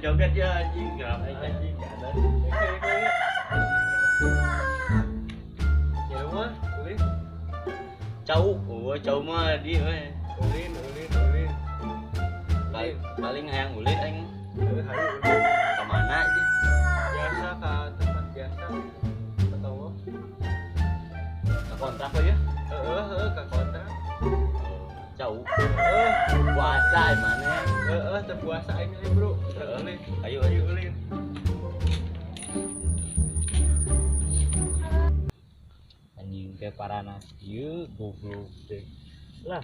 Joget ya anjing, gerak anjing ke atas. Ya mah, ulin. Cau mah di we. Ulin. Paling hayang ulin aing. Hayu ulin. Ka mana di? Biasa ka tempat biasa. Atawa. Ka kontrak we ya? Heeh, ka kontrak. Cau. Puasa mana? Teu puasa aing nih, Bro. Ayo ulin. Anjing ke parana ieu goblok teh. Lah,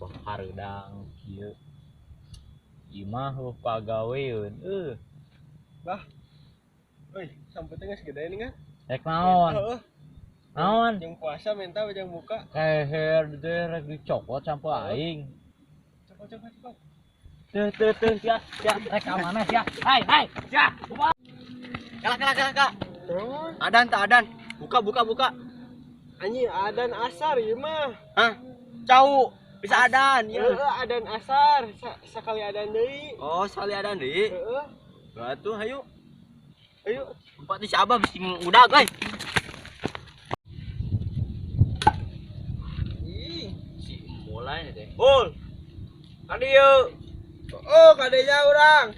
baharudang ieu. Imah lupa gaweun. Bah. Euy, samputna geus gede nih kan? Rek naon? Naon? Yang puasa minta yang buka. Heher teh rek dicokot sampe aing. Coba. Tuh, ya, rek mana ya? Hai, ya. Kala. Adan. Buka. Anjing adan asar ieu mah. Hah? Cau, bisa adan. Heeh, adan asar. Sakali adan deui. Oh, sakali adan deui. Heeh. Batuh hayu. Ayo, empat di Sabah mesti udah, guys. Si mulai teh. Bol. Kadi yuk. Oh, kadenya orang.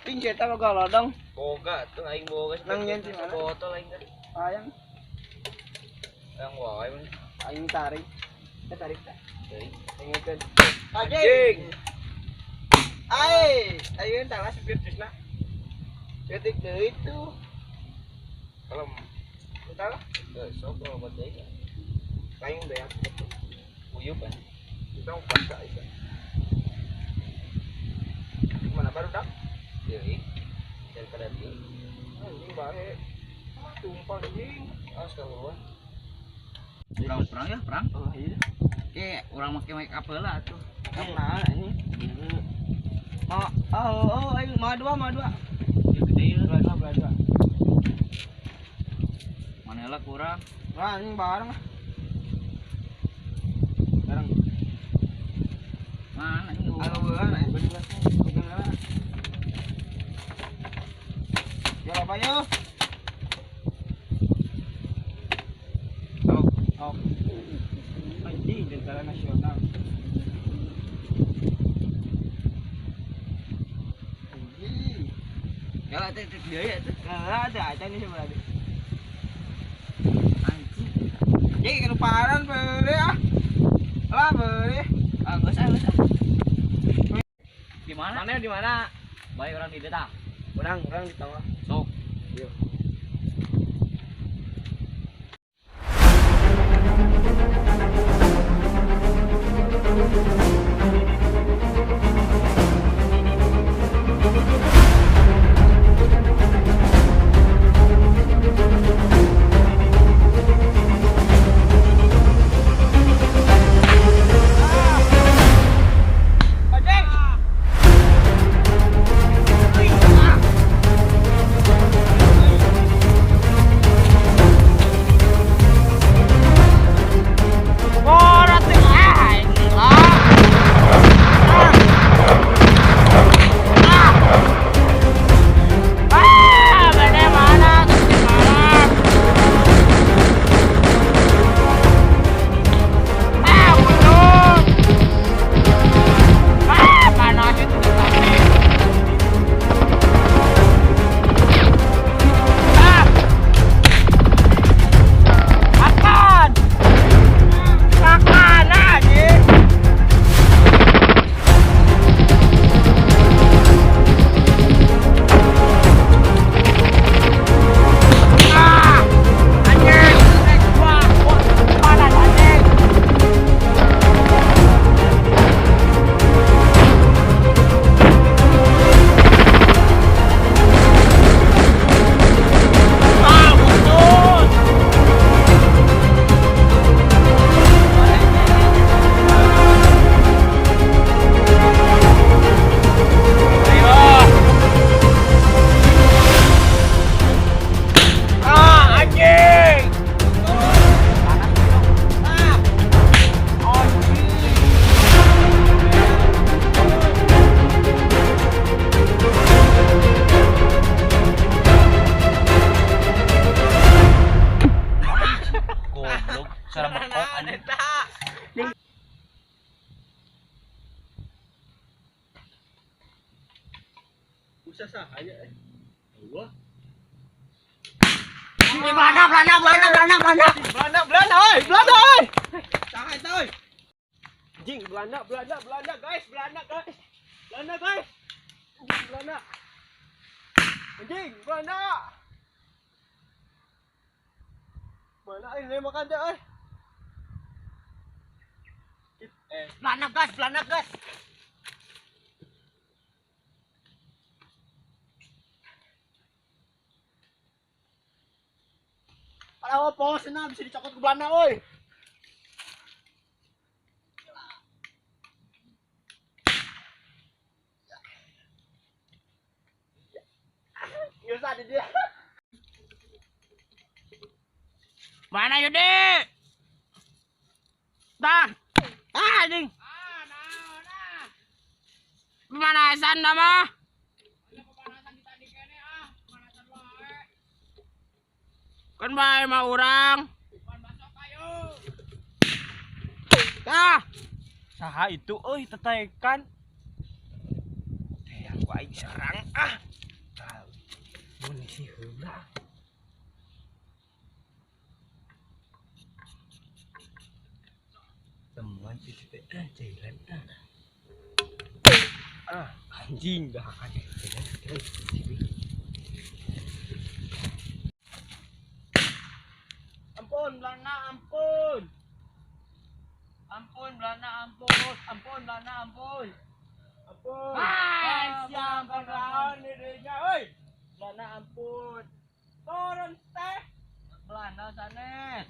Ting cerita boga lodong. Boga tuh aing boga. Nang nyen di mana? Foto aing teh. Sayang. Yang wae mah. Aing tarik. Tarik tah. Teuing. Ingekeun. Anjing. Ayo entah supir cisna. Ketik deui tuh. Kalem. Entah lah. Sok obat deui. Lain beak. Uyup kan. Kita mau puasa aja. Mana baru dak? Deui. Daripada di. Anjing bae. Tumpah anjing. Astagfirullah. Perang. Oh iya. Oke, orang make up heula tuh. Kenal anjing. Aing mah dua. Gede ieu dua. Manela kurang. Wah, anjing bareng. Bareng. Mana ini? Beungan beungan. Ya apa yo? Oh. Anjing tentara nasional. Ya lah teh dia ya teh. Ada aja nih sebenarnya. Anjing. Jadi keluparan beure ah. Lah beure. Geus ah. Di mana? Mana di mana? Bae orang di deta. Orang di tawah. Sok. Yuk. Sarap bengkok anjing. Usah sah aja Allah. Belanda oi, Belanda oi. Sah itu oi. Anjing Belanda guys, Belanda guys. Belanda guys. Anjing Belanda. Anjing Belanda. Mana ini makan teh oi. Belanda guys. Kalau apa senang bisa dicokot ke Belanda oi. Nggak usah ada dia. Mana Yudi? Dah. Anjing. Pemanasan dah mah. Kan bae mah urang. Dah. Saha itu euy tetekan. Teh aku aing sarang ah. Munisi heula. Temuan itu teh cairan anjing dah anjing. Ampun Belanda ampun. Ampun Belanda ampun. Ampun Belanda ampun. Ampun. Siapa lawan dirinya euy. Belanda ampun. Turun teh. Belanda sanes.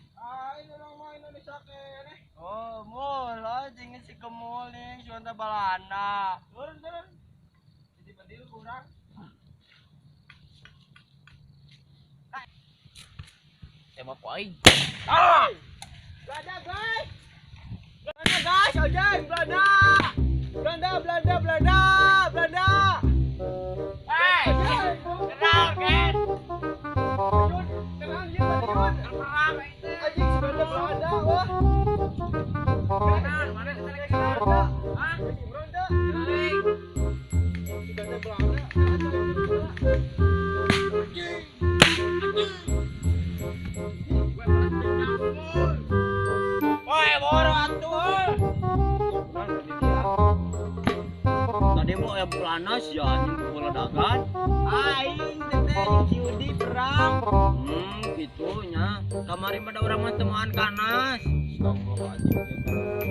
Ini orang mah Indonesia kene. Oh, mul anjing si kemul nih suanta Belanda. Turun. Jadi badil kurang. Emang poin. Belanda guys. Belanda guys, ojek Belanda. Belanda. Hei, kenal kan? Tenang ya, Yun. Perang itu. Anjing Belanda wah. Kenal, mana kita lagi Belanda? Hah? Belanda. Kenalin. Woi, boro atuh. Tadi mau yang planas ya anjing bola dagan. Aing teteh Yudi perang. Gitunya. Kemarin pada orang mah temuan kanas.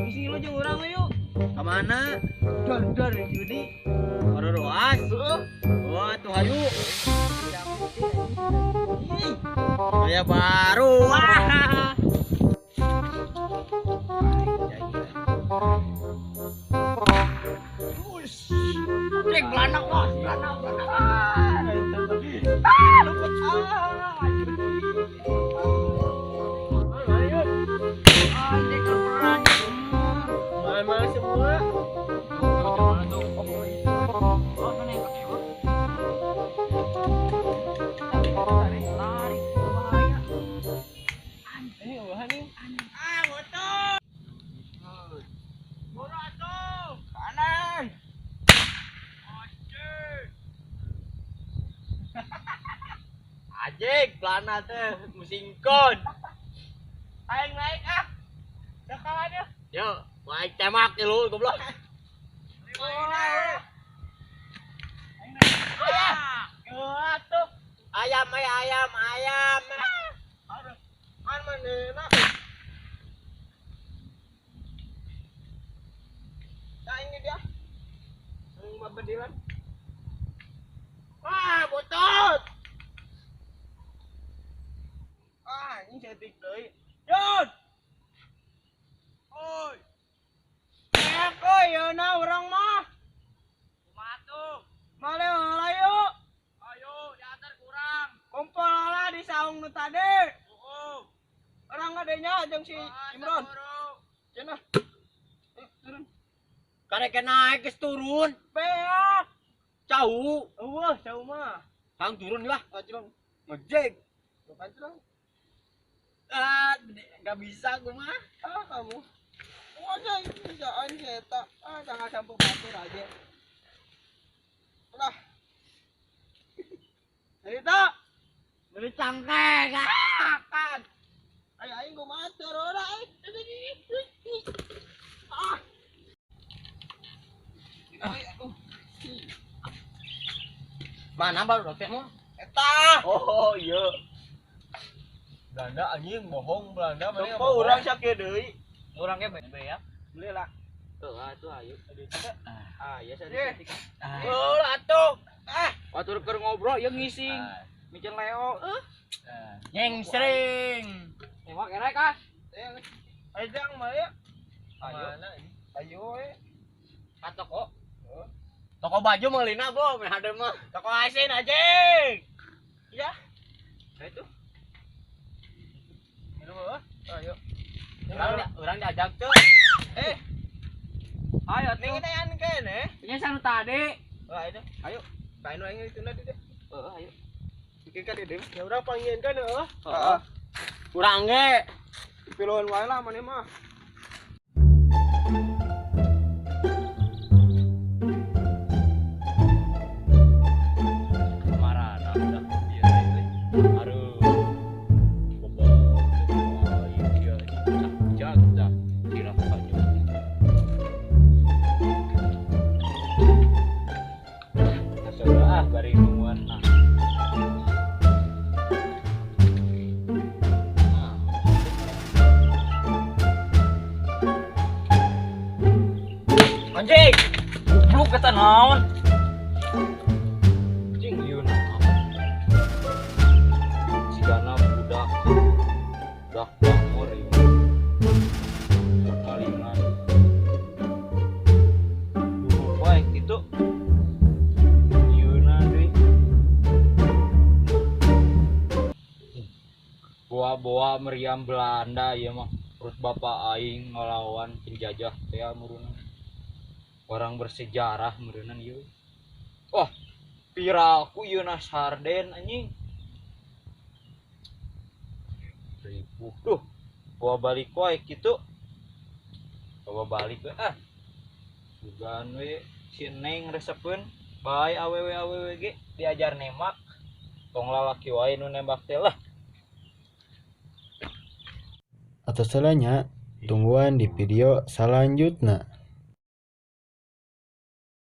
Isi lu jeung urang yuk. Ka mana? Dar Yudi. Baru roas. Wah, tuh hayu. Kayak baru. Wah. Cek Belanda bos, Belanda. Luput Anjing perang. mana semua? Oh, mana yang pakai apa? Lari, bahaya. Ini ulah nih. Betul. Boro atuh. Kanan. Ajik, pelana teh musingkon. Aing naik ah. Dah kawan ya. Yo, naik temak ya lu goblok. Atuh. Ayam. Man manena. Nah ini dia. Yang mabedilan. Wah, botol. Ini cetik deui. Yun. Oi. Oi, yeuna urang mah. Kumaha tuh? Male heula yuk. Ayo diantar kurang. Kumpul lah di saung nu tadi. Orang ngadenya jeung si Imron. Cenah. Turun. Karek naik geus turun. Beak. Cau. Eueuh, cau mah. Kang turun lah. Ajrong. Ngejek. Bukan turun. Gak bisa gue mah. Kamu. Aja kerjaan kita. Jangan campur batur aja. Lah. Cerita. Beli cangkeng. Kan. Ayo gue matur ora. Mana baru doktermu? Eta. Oh iya. Belanda anjing bohong Belanda mana yang bohong. Orang sakit deui. Orangnya bebe ya. Beli lah. Tuh, tuh ayo. Ya saya ditik. Oh, atuh. Batur keur ngobrol yang ngising. Micen Leo. Yang sering. Nembak erek ah. Ayo jang mah ya. Mana ini? Ayo Ka toko. Toko baju meulina bro, meh hade mah. Toko asin aja. Ya. Nah itu. Minum ayo. Orang diajak tuh. Ayo ning kita yang kene. Nya sanu tadi. Wah itu. Ayo. Kain wae itu nanti deh. Ayo. Bikin kan deh. Ya urang panggieun kan heuh. Heeh. Urang ge. Piluan wae lah maneh mah. Kemaran udah biar ini. Aduh. Bobol. Iya jaga kira banyu. Sudah bari nungguan. Anjing, goblok kata naon? Anjing ieu naon? Sigana budak bangor ieu. Kalingan. Dulu wae kitu. Ieuna deui. Boa-boa meriam Belanda ieu mah. Perut bapak aing ngelawan penjajah teh muruna. Orang bersejarah meureunnan ieu. Wah, piraku ieu na sarden anjing. Ribu. Duh, bawa balik wae kitu. Bawa balik we Sugan we si Neng resepkeun bae awewe ge diajar nembak. Tong lalaki wae nu nembak teh lah. Atas salahnya, tungguan di video selanjutnya.